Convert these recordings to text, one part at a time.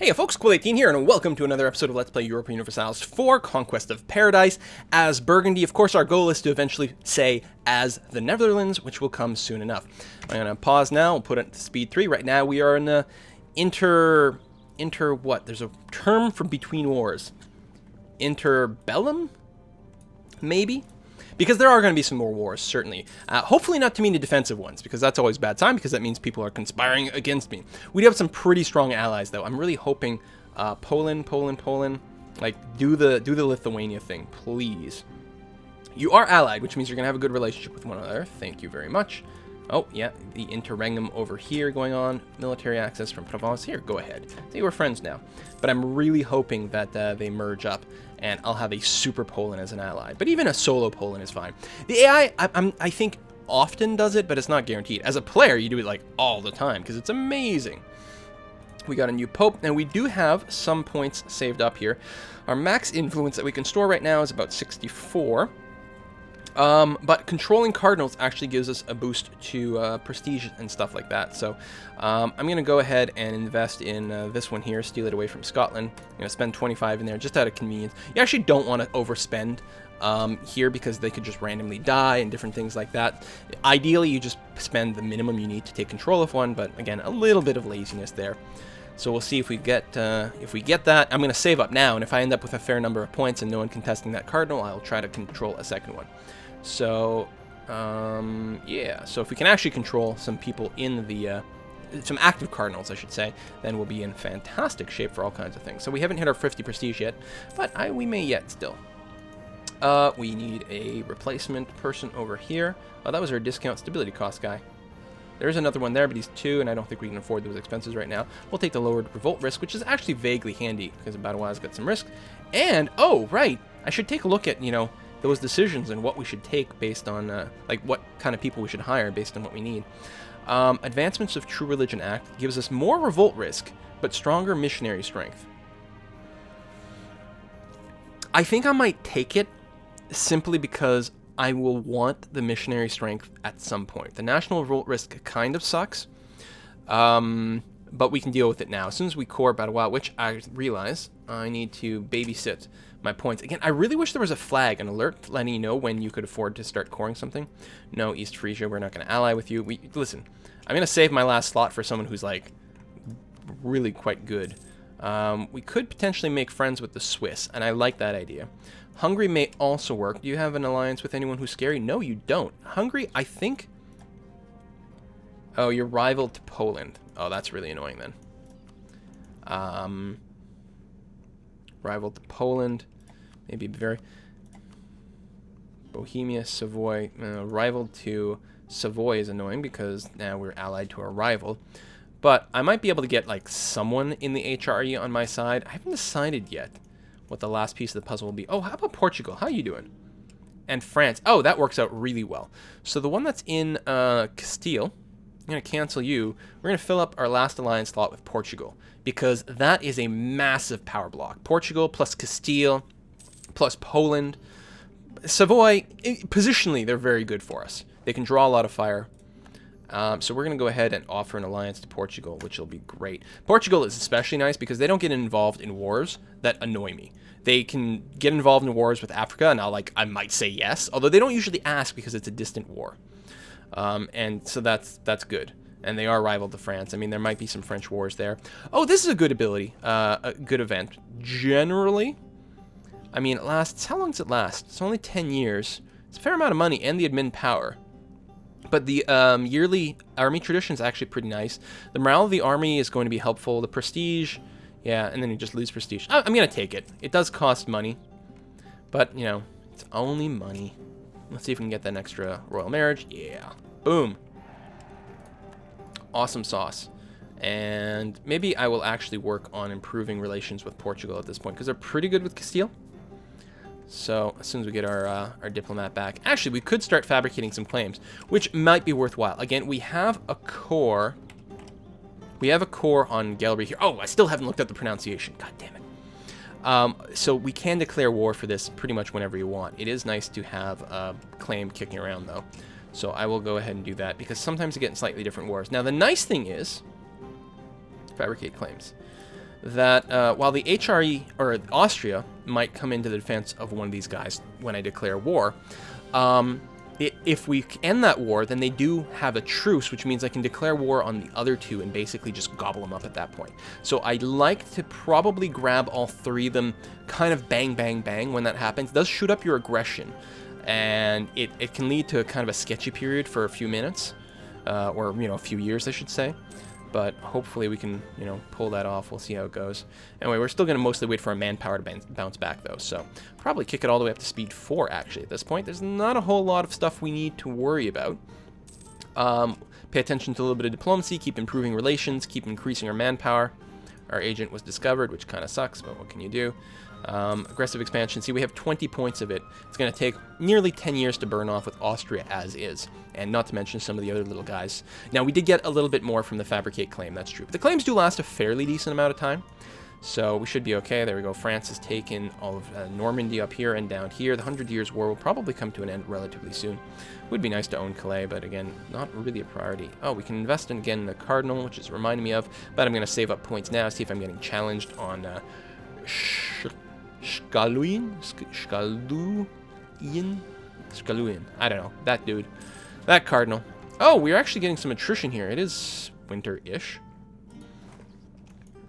Hey folks, Quill18 here, and welcome to another episode of Let's Play Europa Universalis 4, Conquest of Paradise, as Burgundy. Of course, our goal is to eventually say as the Netherlands, which will come soon enough. I'm going to pause now, we'll put it to speed 3. Right now we are in the what? There's a term for between wars. Interbellum? Maybe? Because there are going to be some more wars, certainly. Hopefully not too many defensive ones, because that's always a bad time, because that means people are conspiring against me. We do have some pretty strong allies, though. I'm really hoping Poland, like, do the Lithuania thing, please. You are allied, which means you're going to have a good relationship with one another. Thank you very much. Oh, yeah, the interregnum over here going on. Military access from Provence. Here, go ahead. See, we're friends now. But I'm really hoping that they merge up, and I'll have a super Poland as an ally. But even a solo Poland is fine. The AI, I think, often does it, but it's not guaranteed. As a player, you do it, like, all the time, because it's amazing. We got a new pope, and we do have some points saved up here. Our max influence that we can store right now is about 64. But controlling cardinals actually gives us a boost to prestige and stuff like that. So I'm going to go ahead and invest in this one here, steal it away from Scotland. I'm going to spend 25 in there just out of convenience. You actually don't want to overspend here because they could just randomly die and different things like that. Ideally, you just spend the minimum you need to take control of one, but again, a little bit of laziness there. So we'll see if we get that. I'm going to save up now, and if I end up with a fair number of points and no one contesting that cardinal, I'll try to control a second one. So, yeah. So if we can actually control some people in the, some active cardinals, I should say, then we'll be in fantastic shape for all kinds of things. So we haven't hit our 50 prestige yet, but we may yet still. We need a replacement person over here. Oh, that was our discount stability cost guy. There's another one there, but he's 2, and I don't think we can afford those expenses right now. We'll take the lowered revolt risk, which is actually vaguely handy, because Battle Wise's got some risk. And, oh, right, I should take a look at, you know, those decisions and what we should take based on, like, what kind of people we should hire based on what we need. Advancements of True Religion Act gives us more revolt risk, but stronger missionary strength. I think I might take it simply because I will want the missionary strength at some point. The national revolt risk kind of sucks, but we can deal with it now. As soon as we core Battle Wild, which I realize I need to babysit my points. Again, I really wish there was a flag, an alert letting you know when you could afford to start coring something. No, East Frisia, we're not going to ally with you. Listen, I'm going to save my last slot for someone who's, like, really quite good. We could potentially make friends with the Swiss, and I like that idea. Hungary may also work. Do you have an alliance with anyone who's scary? No, you don't. Hungary, I think... Oh, you're rival to Poland. Oh, that's really annoying then. Rival to Poland. Maybe very... Bohemia, Savoy. Rival to Savoy is annoying because now we're allied to our rival. But I might be able to get, like, someone in the HRE on my side. I haven't decided yet what the last piece of the puzzle will be. Oh, how about Portugal? How are you doing? And France. Oh, that works out really well. So the one that's in Castile, I'm going to cancel you. We're going to fill up our last alliance slot with Portugal, because that is a massive power block. Portugal plus Castile plus Poland. Savoy, positionally, they're very good for us. They can draw a lot of fire. So we're going to go ahead and offer an alliance to Portugal, which will be great. Portugal is especially nice because they don't get involved in wars that annoy me. They can get involved in wars with Africa, and I might say yes, although they don't usually ask because it's a distant war. And so that's good. And they are rival to France. I mean, there might be some French wars there. Oh, this is a good ability, a good event. Generally, I mean, it lasts, how long does it last? It's only 10 years. It's a fair amount of money and the admin power. But the yearly army tradition is actually pretty nice. The morale of the army is going to be helpful. The prestige, yeah, and then you just lose prestige. I'm going to take it. It does cost money, but, you know, it's only money. Let's see if we can get that extra royal marriage. Yeah. Boom. Awesome sauce. And maybe I will actually work on improving relations with Portugal at this point, because they're pretty good with Castile. So as soon as we get our diplomat back, actually we could start fabricating some claims, which might be worthwhile. Again, we have a core. We have a core on Gallery here. Oh, I still haven't looked at the pronunciation. God damn it. So we can declare war for this pretty much whenever you want. It is nice to have a claim kicking around though. So I will go ahead and do that because sometimes you get in slightly different wars. Now the nice thing is, fabricate claims. that while the HRE, or Austria, might come into the defense of one of these guys when I declare war, if we end that war, then they do have a truce, which means I can declare war on the other two and basically just gobble them up at that point. So I'd like to probably grab all three of them kind of bang, bang, bang when that happens. It does shoot up your aggression, and it can lead to a kind of a sketchy period for a few minutes, or, you know, a few years, I should say. But hopefully we can, you know, pull that off. We'll see how it goes. Anyway, we're still going to mostly wait for our manpower to bounce back, though. So probably kick it all the way up to speed 4, actually, at this point. There's not a whole lot of stuff we need to worry about. Pay attention to a little bit of diplomacy, keep improving relations, keep increasing our manpower. Our agent was discovered, which kind of sucks, but what can you do? Aggressive expansion. See, we have 20 points of it. It's going to take nearly 10 years to burn off with Austria as is, and not to mention some of the other little guys. Now, we did get a little bit more from the Fabricate claim, that's true. But the claims do last a fairly decent amount of time, so we should be okay. There we go. France has taken all of Normandy up here and down here. The 100 Years' War will probably come to an end relatively soon. Would be nice to own Calais, but again, not really a priority. Oh, we can invest in, again, the Cardinal, which is reminding me of, but I'm going to save up points now, see if I'm getting challenged on Skaluin? I don't know. That dude. That Cardinal. Oh, we're actually getting some attrition here. It is winter-ish.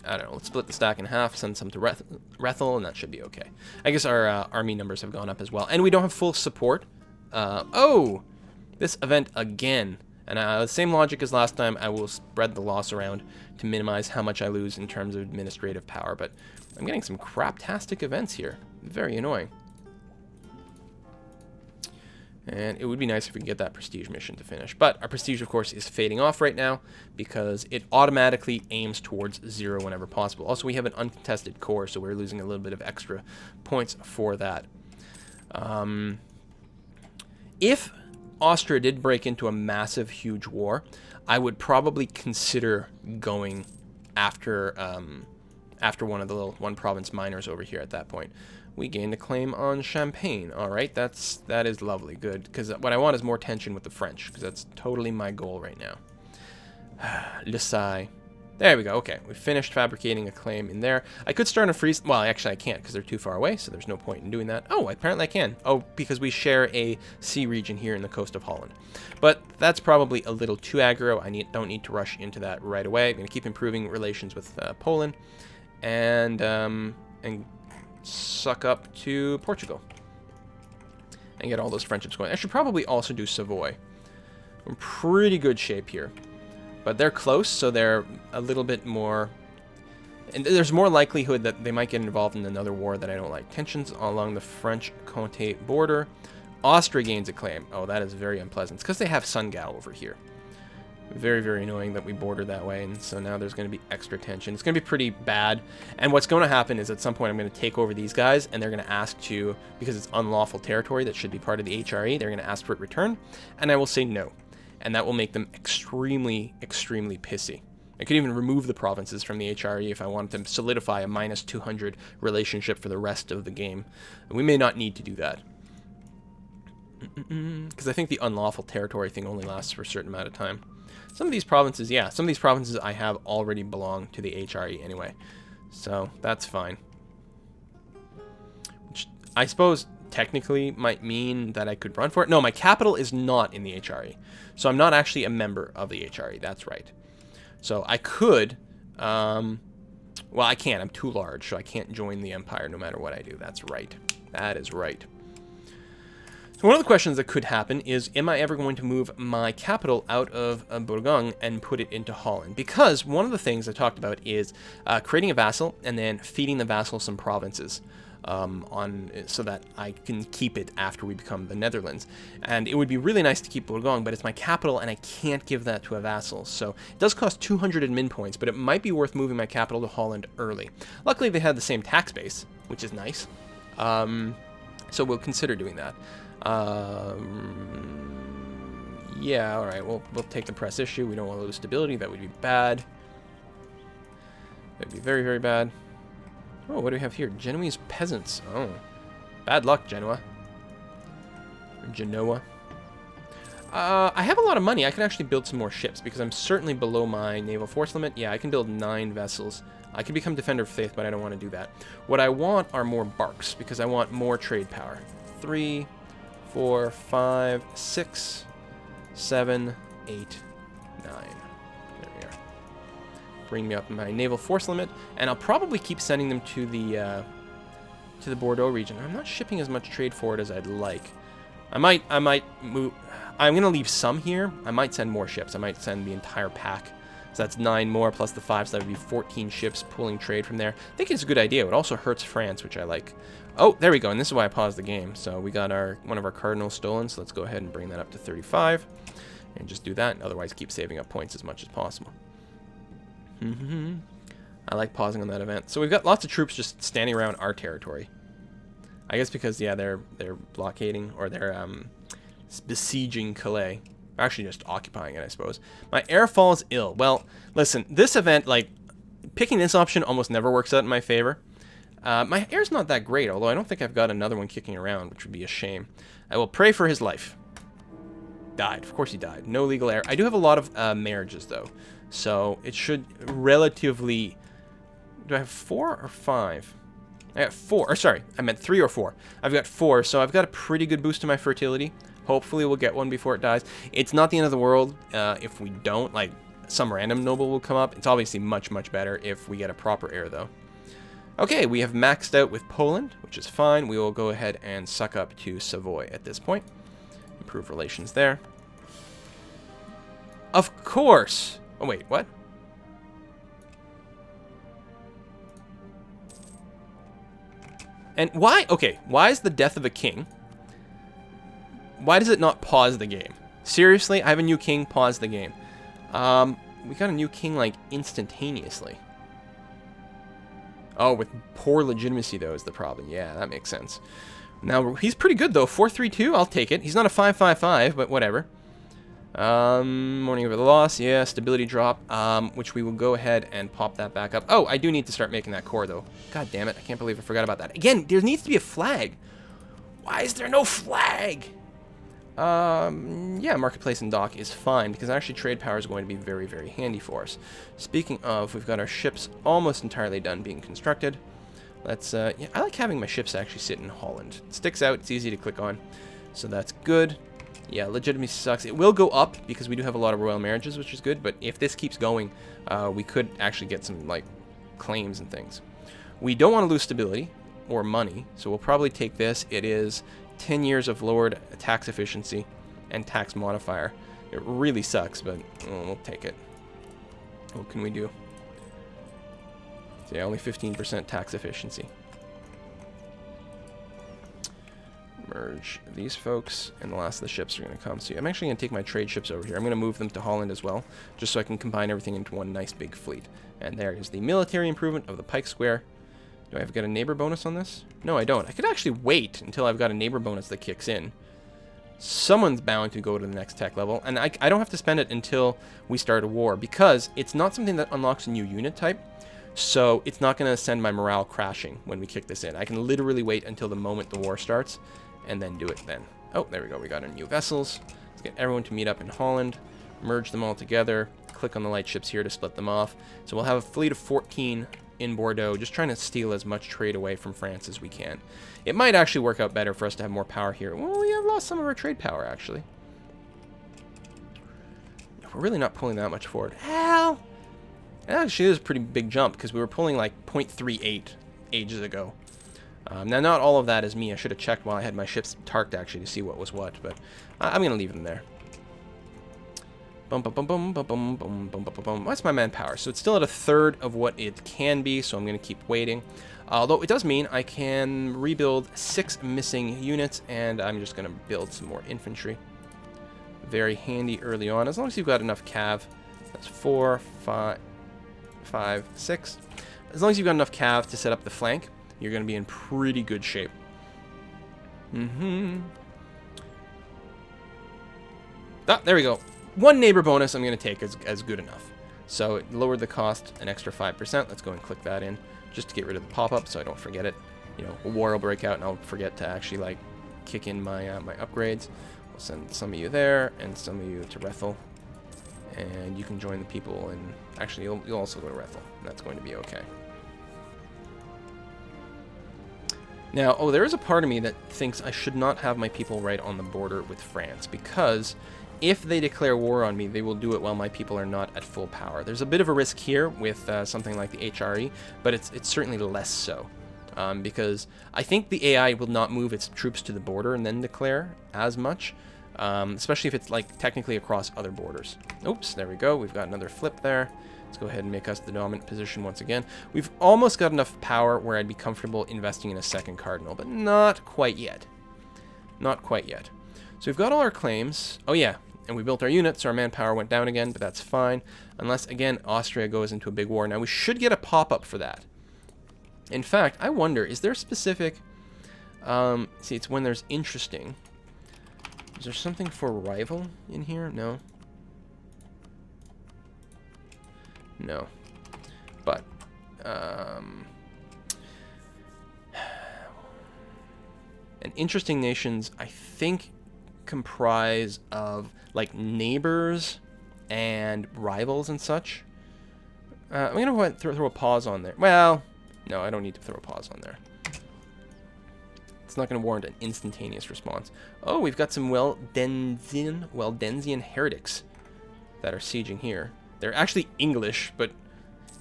I don't know. Let's split the stack in half, send some to Rethel, and that should be okay. I guess our army numbers have gone up as well. And we don't have full support. Oh! This event again. And the same logic as last time, I will spread the loss around to minimize how much I lose in terms of administrative power. But I'm getting some craptastic events here. Very annoying. And it would be nice if we could get that prestige mission to finish. But our prestige, of course, is fading off right now because it automatically aims towards 0 whenever possible. Also, we have an uncontested core, so we're losing a little bit of extra points for that. If Austria did break into a massive, huge war, I would probably consider going after after one of the little one-province miners over here at that point. We gained a claim on Champagne. All right, that is lovely, good, because what I want is more tension with the French, because that's totally my goal right now. Le Sai. There we go. Okay, we finished fabricating a claim in there. I could start a freeze. Well, actually, I can't because they're too far away, so there's no point in doing that. Oh, apparently I can. Oh, because we share a sea region here in the coast of Holland. But that's probably a little too aggro. I don't need to rush into that right away. I'm going to keep improving relations with Poland and suck up to Portugal and get all those friendships going. I should probably also do Savoy. We're in pretty good shape here. But they're close, so they're a little bit more... And there's more likelihood that they might get involved in another war that I don't like. Tensions along the French-Comté border. Austria gains a claim. Oh, that is very unpleasant. It's because they have Sungao over here. Very, very annoying that we border that way, and so now there's going to be extra tension. It's going to be pretty bad, and what's going to happen is at some point I'm going to take over these guys, and they're going to ask to, because it's unlawful territory that should be part of the HRE, they're going to ask for it returned, and I will say no. And that will make them extremely, extremely pissy. I could even remove the provinces from the HRE if I wanted to solidify a minus 200 relationship for the rest of the game. And we may not need to do that. Because I think the unlawful territory thing only lasts for a certain amount of time. Some of these provinces, yeah, some of these provinces I have already belong to the HRE anyway. So that's fine. Which I suppose technically might mean that I could run for it. No, my capital is not in the HRE. So I'm not actually a member of the HRE. That's right. So I could, well, I can't. I'm too large, so I can't join the Empire no matter what I do. That's right. That is right. So one of the questions that could happen is, am I ever going to move my capital out of Burgundy and put it into Holland? Because one of the things I talked about is creating a vassal and then feeding the vassal some provinces. So that I can keep it after we become the Netherlands. And it would be really nice to keep Burgundy, but it's my capital and I can't give that to a vassal. So it does cost 200 admin points, but it might be worth moving my capital to Holland early. Luckily they had the same tax base, which is nice. So we'll consider doing that. Yeah, alright, we'll take the press issue. We don't want to lose stability. That would be bad. That would be very, very bad. Oh, what do we have here? Genoese peasants. Oh. Bad luck, Genoa. Or Genoa. I have a lot of money. I can actually build some more ships because I'm certainly below my naval force limit. Yeah, I can build 9 vessels. I can become Defender of Faith, but I don't want to do that. What I want are more barks because I want more trade power. 3, 4, 5, 6, 7, 8, 9. There we are. Bring me up my naval force limit, and I'll probably keep sending them to the Bordeaux region. I'm not shipping as much trade forward as I'd like. I might move. I'm gonna leave some here. I might send more ships. I might send the entire pack. So that's 9 more plus the 5, so that would be 14 ships pulling trade from there. I think it's a good idea. It also hurts France, which I like. Oh, there we go, and this is why I paused the game. So we got one of our cardinals stolen, so let's go ahead and bring that up to 35. And just do that, otherwise keep saving up points as much as possible. I like pausing on that event. So we've got lots of troops just standing around our territory. I guess because, yeah, they're blockading, or they're besieging Calais. Actually just occupying it, I suppose. My air falls ill. Well, listen, this event, like, picking this option almost never works out in my favor. My air's not that great, although I don't think I've got another one kicking around, which would be a shame. I will pray for his life. Died. Of course he died. No legal heir. I do have a lot of marriages, though. So it should relatively... Do I have 4 or 5? I got 4. Or sorry, I meant 3 or 4. I've got 4, so I've got a pretty good boost to my fertility. Hopefully we'll get one before it dies. It's not the end of the world if we don't. Like, some random noble will come up. It's obviously much, much better if we get a proper heir, though. Okay, we have maxed out with Poland, which is fine. We will go ahead and suck up to Savoy at this point. Improve relations there. Of course! Oh, wait, what? And why? Okay, why is the death of a king? Why does it not pause the game? Seriously, I have a new king, pause the game. We got a new king, like, instantaneously. Oh, with poor legitimacy, though, is the problem. Yeah, that makes sense. Now, he's pretty good, though. 4-3-2, I'll take it. He's not a 5-5-5, but whatever. Mourning over the loss, yeah, stability drop, which we will go ahead and pop that back up. Oh, I do need to start making that core, though. God damn it, I can't believe I forgot about that. Again, there needs to be a flag. Why is there no flag? Yeah, marketplace and dock is fine, because actually trade power is going to be very, very handy for us. Speaking of, we've got our ships almost entirely done being constructed. Let's, yeah, I like having my ships actually sit in Holland. It sticks out, it's easy to click on, so that's good. Yeah, legitimacy sucks. It will go up, because we do have a lot of royal marriages, which is good, but if this keeps going, we could actually get some, like, claims and things. We don't want to lose stability, or money, so we'll probably take this. It is 10 years of lowered tax efficiency and tax modifier. It really sucks, but we'll take it. What can we do? So yeah, only 15% tax efficiency. Merge these folks, and the last of the ships are going to come. So I'm actually going to take my trade ships over here. I'm going to move them to Holland as well, just so I can combine everything into one nice big fleet. And there is the military improvement of the Pike Square. Do I have got a neighbor bonus on this? No, I don't. I could actually wait until I've got a neighbor bonus that kicks in. Someone's bound to go to the next tech level, and I don't have to spend it until we start a war, because it's not something that unlocks a new unit type, so it's not going to send my morale crashing when we kick this in. I can literally wait until the moment the war starts, and then do it then. Oh, there we go. We got our new vessels. Let's get everyone to meet up in Holland, merge them all together, click on the light ships here to split them off. So we'll have a fleet of 14 in Bordeaux, just trying to steal as much trade away from France as we can. It might actually work out better for us to have more power here. Well, we have lost some of our trade power, actually. We're really not pulling that much forward. Hell! It actually is a pretty big jump, because we were pulling like 0.38 ages ago. Now, not all of that is me. I should have checked while I had my ships tarked, actually, to see what was what, but I'm going to leave them there. Bum, bum, bum, bum, bum, bum, bum, bum, bum, bum. That's my manpower. So it's still at a third of what it can be, so I'm going to keep waiting. Although it does mean I can rebuild 6 missing units, and I'm just going to build some more infantry. Very handy early on, as long as you've got enough cav. That's 4, 5, 6. As long as you've got enough cav to set up the flank, you're going to be in pretty good shape. Ah, there we go. One neighbor bonus I'm going to take as good enough. So it lowered the cost an extra 5%. Let's go and click that in just to get rid of the pop-up so I don't forget it. You know, a war will break out and I'll forget to actually, like, kick in my my upgrades. We'll send some of you there and some of you to Rethel. And you can join the people, and actually you'll also go to Rethel. And that's going to be okay. Now, oh, there is a part of me that thinks I should not have my people right on the border with France, because if they declare war on me, they will do it while my people are not at full power. There's a bit of a risk here with something like the HRE, but it's certainly less so. Because I think the AI will not move its troops to the border and then declare as much, especially if it's like technically across other borders. Oops, there we go. We've got another flip there. Let's go ahead and make us the dominant position once again. We've almost got enough power where I'd be comfortable investing in a second cardinal, but not quite yet. Not quite yet. So we've got all our claims. Oh yeah, and we built our units, so our manpower went down again, but that's fine. Unless, again, Austria goes into a big war. Now, we should get a pop-up for that. In fact, I wonder, is there a specific... see, it's when there's interesting. Is there something for rival in here? No. No. But, and interesting nations, I think, comprise of, like, neighbors and rivals and such. I'm going to go ahead and throw a pause on there. Well, no, I don't need to throw a pause on there. It's not going to warrant an instantaneous response. Oh, we've got some Waldensian heretics that are sieging here. They're actually English, but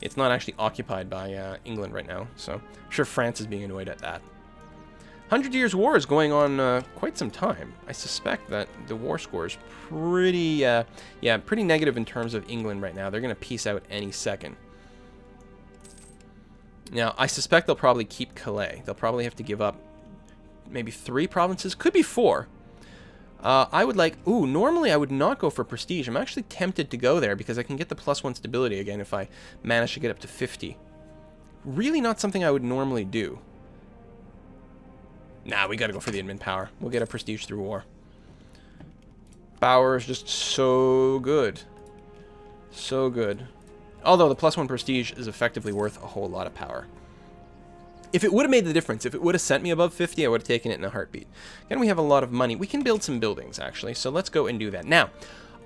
it's not actually occupied by England right now, so I'm sure France is being annoyed at that. 100 Years' War is going on quite some time. I suspect that the war score is pretty, pretty negative in terms of England right now. They're going to peace out any second. Now, I suspect they'll probably keep Calais. They'll probably have to give up maybe 3 provinces. Could be 4. I would like... Ooh, normally I would not go for prestige. I'm actually tempted to go there because I can get the +1 stability again if I manage to get up to 50. Really not something I would normally do. Nah, we gotta go for the admin power. We'll get a prestige through war. Power is just so good. So good. Although the +1 prestige is effectively worth a whole lot of power. If it would have made the difference, if it would have sent me above 50, I would have taken it in a heartbeat. Again, we have a lot of money. We can build some buildings, actually, so let's go and do that. Now,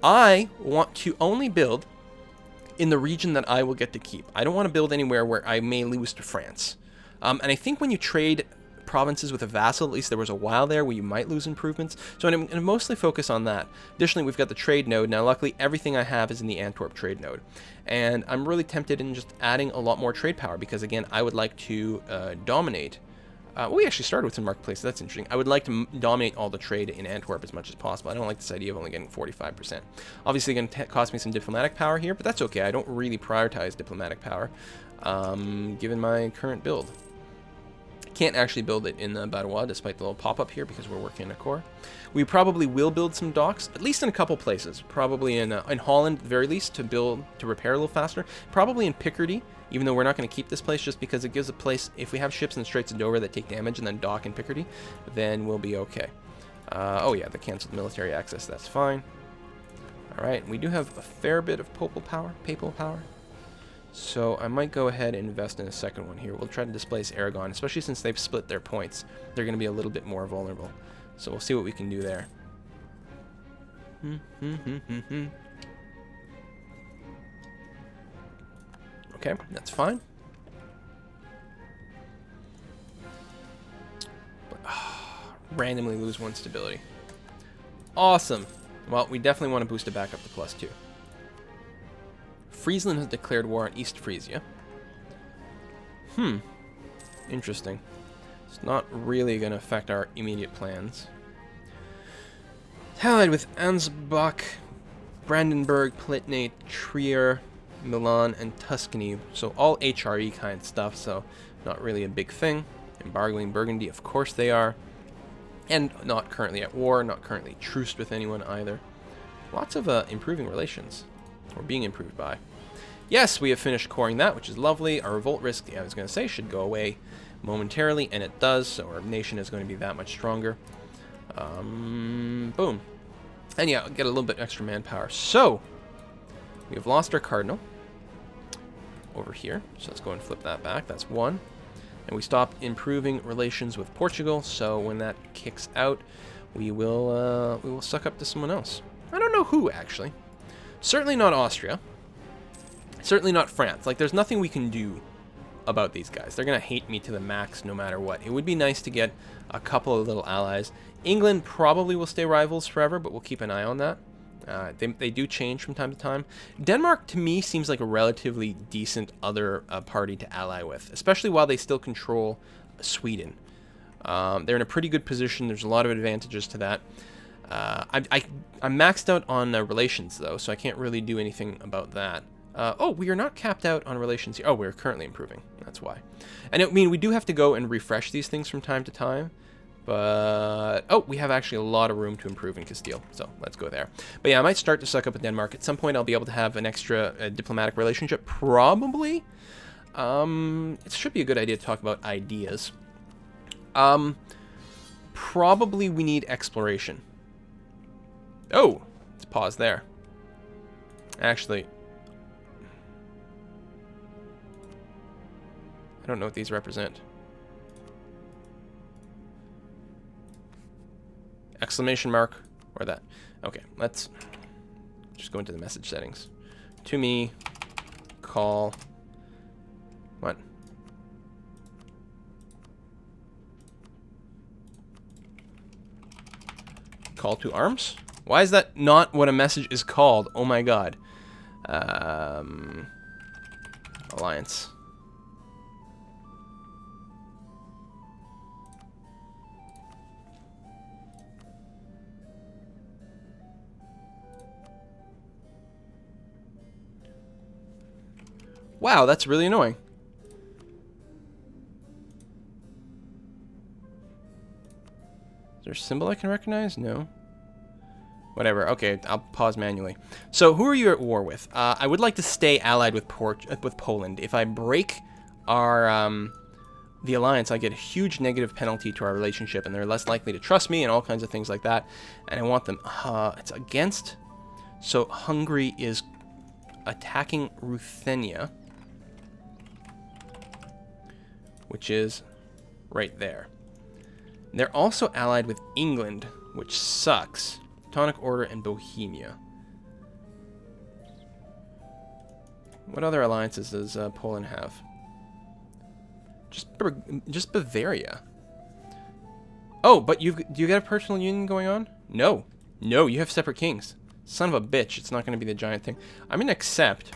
I want to only build in the region that I will get to keep. I don't want to build anywhere where I may lose to France. And I think when you trade provinces with a vassal, at least there was a while there where you might lose improvements. So I'm going to mostly focus on that. Additionally, we've got the trade node. Now, luckily, everything I have is in the Antwerp trade node. And I'm really tempted in just adding a lot more trade power because, again, I would like to dominate. Well, we actually started with some marketplaces. That's interesting. I would like to dominate all the trade in Antwerp as much as possible. I don't like this idea of only getting 45%. Obviously, going to cost me some diplomatic power here, but that's okay. I don't really prioritize diplomatic power, given my current build. Can't actually build it in the Badawa despite the little pop-up here because we're working in a core. We probably will build some docks, at least in a couple places. Probably in Holland, at the very least, to repair a little faster. Probably in Picardy, even though we're not going to keep this place just because it gives a place, if we have ships in the Straits of Dover that take damage and then dock in Picardy, then we'll be okay. Oh yeah, the canceled military access, that's fine. Alright, we do have a fair bit of papal power. So I might go ahead and invest in a second one here. We'll try to displace Aragon, especially since they've split their points. They're going to be a little bit more vulnerable. So we'll see what we can do there. Okay, that's fine. But, randomly lose 1 stability. Awesome. Well, we definitely want to boost it back up to +2. Friesland has declared war on East Frisia. Interesting. It's not really going to affect our immediate plans. Allied with Ansbach, Brandenburg, Palatinate, Trier, Milan, and Tuscany. So all HRE kind of stuff, so not really a big thing. Embargoing Burgundy, of course they are. And not currently at war, not currently truced with anyone either. Lots of improving relations. Or being improved by. Yes, we have finished coring that, which is lovely. Our revolt risk, I was going to say, should go away momentarily, and it does, so our nation is going to be that much stronger. Boom. And yeah, get a little bit extra manpower. So, we have lost our cardinal over here, so let's go and flip that back. That's 1. And we stopped improving relations with Portugal, so when that kicks out, we will suck up to someone else. I don't know who, actually. Certainly not Austria. Certainly not France. Like, there's nothing we can do about these guys. They're going to hate me to the max no matter what. It would be nice to get a couple of little allies. England probably will stay rivals forever, but we'll keep an eye on that. They do change from time to time. Denmark, to me, seems like a relatively decent other party to ally with, especially while they still control Sweden. They're in a pretty good position. There's a lot of advantages to that. I'm maxed out on relations, though, so I can't really do anything about that. Oh, we are not capped out on relations here. Oh, we're currently improving. That's why. And I mean, we do have to go and refresh these things from time to time. But, oh, we have actually a lot of room to improve in Castile, so let's go there. But yeah, I might start to suck up at Denmark. At some point, I'll be able to have an extra diplomatic relationship, probably. It should be a good idea to talk about ideas. Probably we need exploration. Oh, let's pause there. Actually, I don't know what these represent. Exclamation mark or that. Okay, let's just go into the message settings. To me, call. What? Call to arms? Why is that not what a message is called? Oh my god. Alliance. Wow, that's really annoying. Is there a symbol I can recognize? No. Whatever. Okay, I'll pause manually. So, who are you at war with? I would like to stay allied with Poland. If I break our the alliance, I get a huge negative penalty to our relationship, and they're less likely to trust me, and all kinds of things like that. And I want them. It's against. So Hungary is attacking Ruthenia, which is right there. They're also allied with England, which sucks. Teutonic Order and Bohemia. What other alliances does Poland have? Just Bavaria. Oh, but do you get a personal union going on? No. No, you have separate kings. Son of a bitch, it's not going to be the giant thing. I'm going to accept,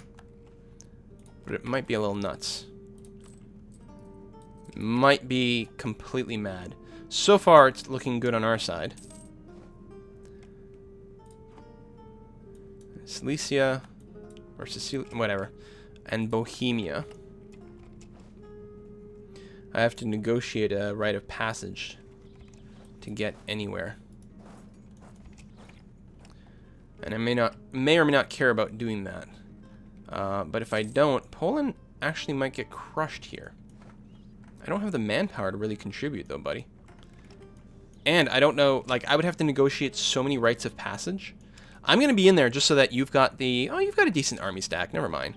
but it might be a little nuts. Might be completely mad. So far, it's looking good on our side. Silesia, or Sicilia, whatever, and Bohemia. I have to negotiate a rite of passage to get anywhere. And I may or may not care about doing that. But if I don't, Poland actually might get crushed here. I don't have the manpower to really contribute, though, buddy. And I don't know, like, I would have to negotiate so many rites of passage. I'm going to be in there just so that you've got the... Oh, you've got a decent army stack. Never mind.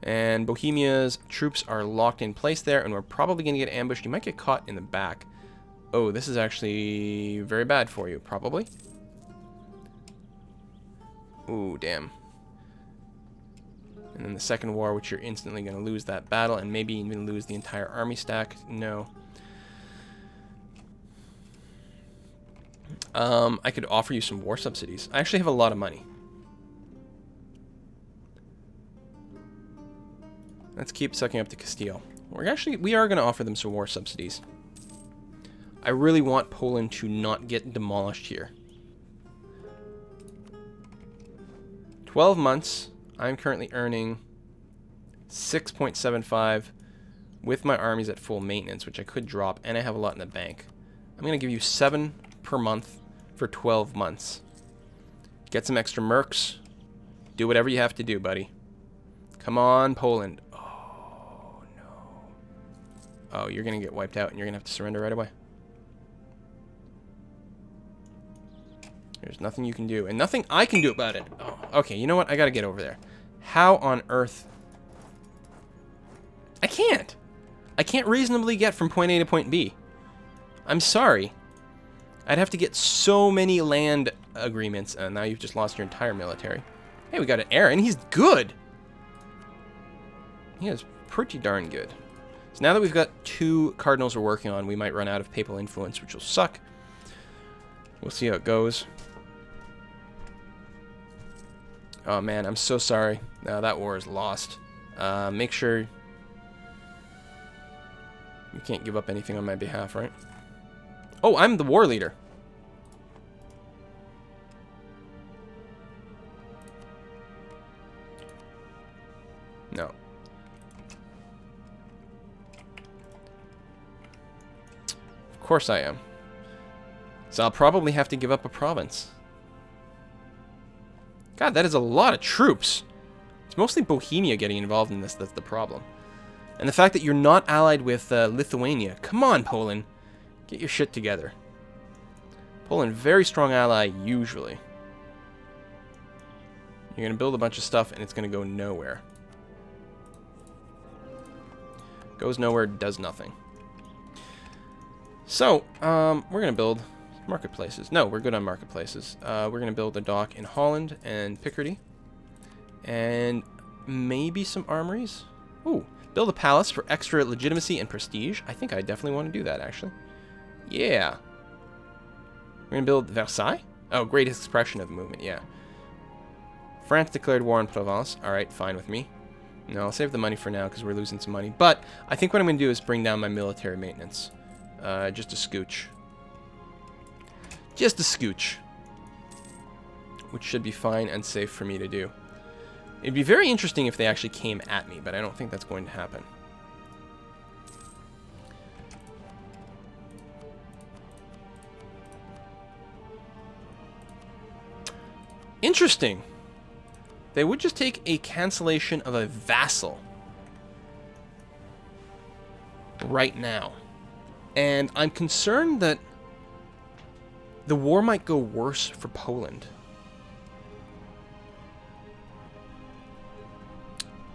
And Bohemia's troops are locked in place there, and we're probably going to get ambushed. You might get caught in the back. Oh, this is actually very bad for you, probably. Ooh, damn. And then the second war, which you're instantly going to lose that battle, and maybe even lose the entire army stack. No. I could offer you some war subsidies. I actually have a lot of money. Let's keep sucking up to Castile. We are going to offer them some war subsidies. I really want Poland to not get demolished here. 12 months. I'm currently earning 6.75 with my armies at full maintenance, which I could drop, and I have a lot in the bank. I'm going to give you 7 per month for 12 months. Get some extra mercs. Do whatever you have to do, buddy. Come on, Poland. Oh, no. Oh, you're going to get wiped out, and you're going to have to surrender right away. There's nothing you can do, and nothing I can do about it. Oh, okay, you know what? I got to get over there. How on earth? I can't. I can't reasonably get from point A to point B. I'm sorry. I'd have to get so many land agreements, and now you've just lost your entire military. Hey, we got an heir, and he's good. He is pretty darn good. So now that we've got 2 cardinals we're working on, we might run out of papal influence, which will suck. We'll see how it goes. Oh man, I'm so sorry. No, that war is lost. Make sure you can't give up anything on my behalf, right? Oh, I'm the war leader. No. Of course I am. So I'll probably have to give up a province. God, that is a lot of troops. It's mostly Bohemia getting involved in this that's the problem. And the fact that you're not allied with Lithuania. Come on, Poland. Get your shit together. Poland, very strong ally, usually. You're going to build a bunch of stuff, and it's going to go nowhere. Goes nowhere, does nothing. So, we're going to build marketplaces. No, we're good on marketplaces. We're going to build a dock in Holland and Picardy. And maybe some armories. Ooh, build a palace for extra legitimacy and prestige. I think I definitely want to do that, actually. Yeah. We're going to build Versailles? Oh, greatest expression of the movement, yeah. France declared war on Provence. Alright, fine with me. No, I'll save the money for now because we're losing some money. But I think what I'm going to do is bring down my military maintenance. Just a scooch. Just a scooch. Which should be fine and safe for me to do. It'd be very interesting if they actually came at me, but I don't think that's going to happen. Interesting. They would just take a cancellation of a vassal right now. And I'm concerned that the war might go worse for Poland.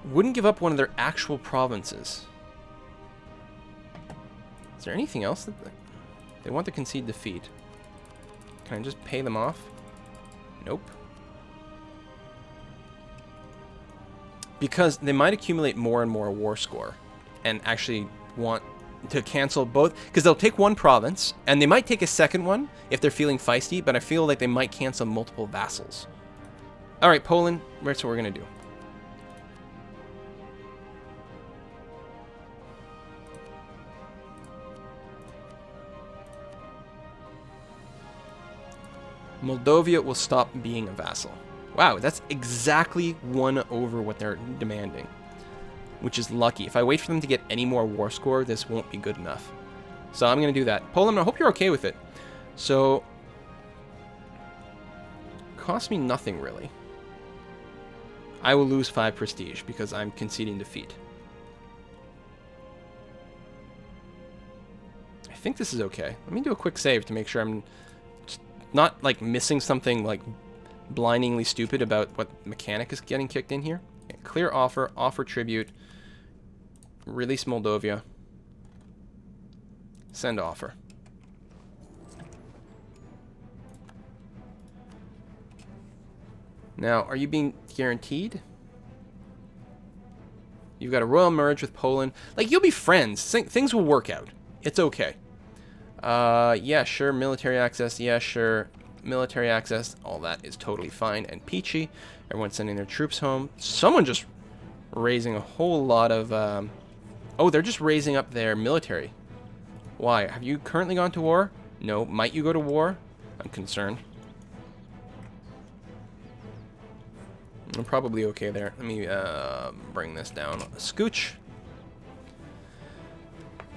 Wouldn't give up one of their actual provinces. Is there anything else that they want to concede defeat? Can I just pay them off? Nope. Because they might accumulate more and more war score and actually want to cancel both, because they'll take one province and they might take a second one if they're feeling feisty, but I feel like they might cancel multiple vassals. All right, Poland, that's what we're going to do. Moldavia will stop being a vassal. Wow, that's exactly 1 over what they're demanding, which is lucky. If I wait for them to get any more war score, this won't be good enough. So I'm going to do that. Poland, I hope you're okay with it. So, cost me nothing, really. I will lose 5 prestige because I'm conceding defeat. I think this is okay. Let me do a quick save to make sure I'm not, like, missing something, like, blindingly stupid about what mechanic is getting kicked in here. Okay, clear offer, offer tribute, release Moldavia, send offer. Now, are you being guaranteed? You've got a royal marriage with Poland. Like, you'll be friends. Things will work out. It's okay. Yeah, sure. Military access. Yeah, sure. Military access. All that is totally fine and peachy. Everyone's sending their troops home. Someone just raising a whole lot of... Oh, they're just raising up their military. Why? Have you currently gone to war? No. Might you go to war? I'm concerned. I'm probably okay there. Let me bring this down a scooch.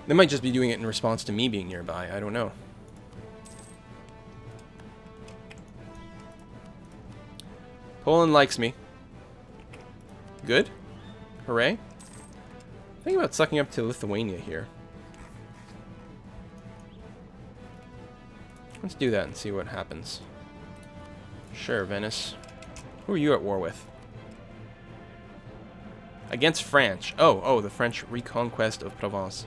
They might just be doing it in response to me being nearby. I don't know. Poland likes me. Good. Hooray. Think about sucking up to Lithuania here. Let's do that and see what happens. Sure, Venice. Who are you at war with? Against France. Oh, the French reconquest of Provence.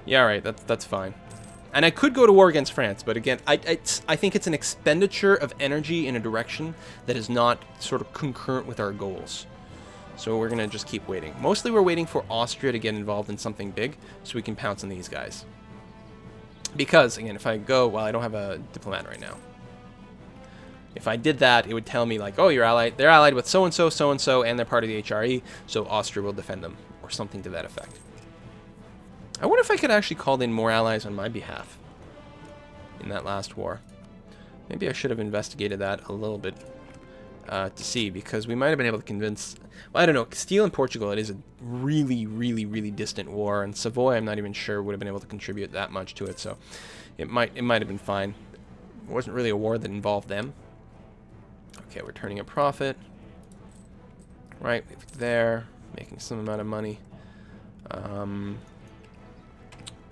Yeah, alright, that's fine. And I could go to war against France, but again, I think it's an expenditure of energy in a direction that is not sort of concurrent with our goals. So we're going to just keep waiting. Mostly we're waiting for Austria to get involved in something big so we can pounce on these guys. Because, again, if I go... Well, I don't have a diplomat right now. If I did that, it would tell me, like, oh, you're allied. They're allied with so-and-so, so-and-so, and they're part of the HRE, so Austria will defend them, or something to that effect. I wonder if I could actually call in more allies on my behalf in that last war. Maybe I should have investigated that a little bit to see, because we might have been able to convince... Well, I don't know. Castile and Portugal, it is a really, really, really distant war, and Savoy, I'm not even sure, would have been able to contribute that much to it, so it might have been fine. It wasn't really a war that involved them. Okay, we're turning a profit. Right there, making some amount of money. I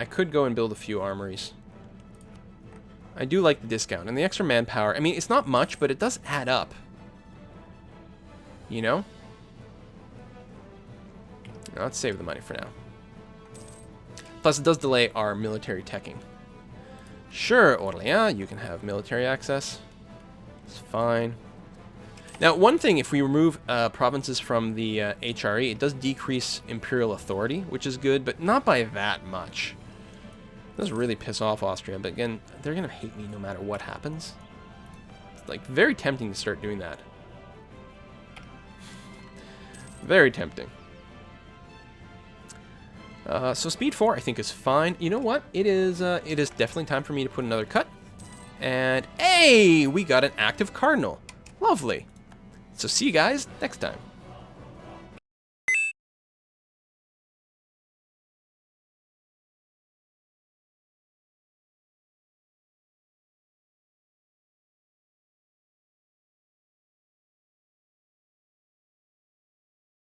could go and build a few armories. I do like the discount. And the extra manpower, I mean, it's not much, but it does add up. You know? Now, let's save the money for now. Plus, it does delay our military teching. Sure, Orléans, you can have military access. It's fine. Now, one thing, if we remove provinces from the HRE, it does decrease imperial authority, which is good, but not by that much. It does really piss off Austria, but again, they're going to hate me no matter what happens. It's like very tempting to start doing that. Very tempting. So speed 4, I think, is fine. You know what? It is definitely time for me to put another cut. And, hey, we got an active cardinal. Lovely. So see you guys next time.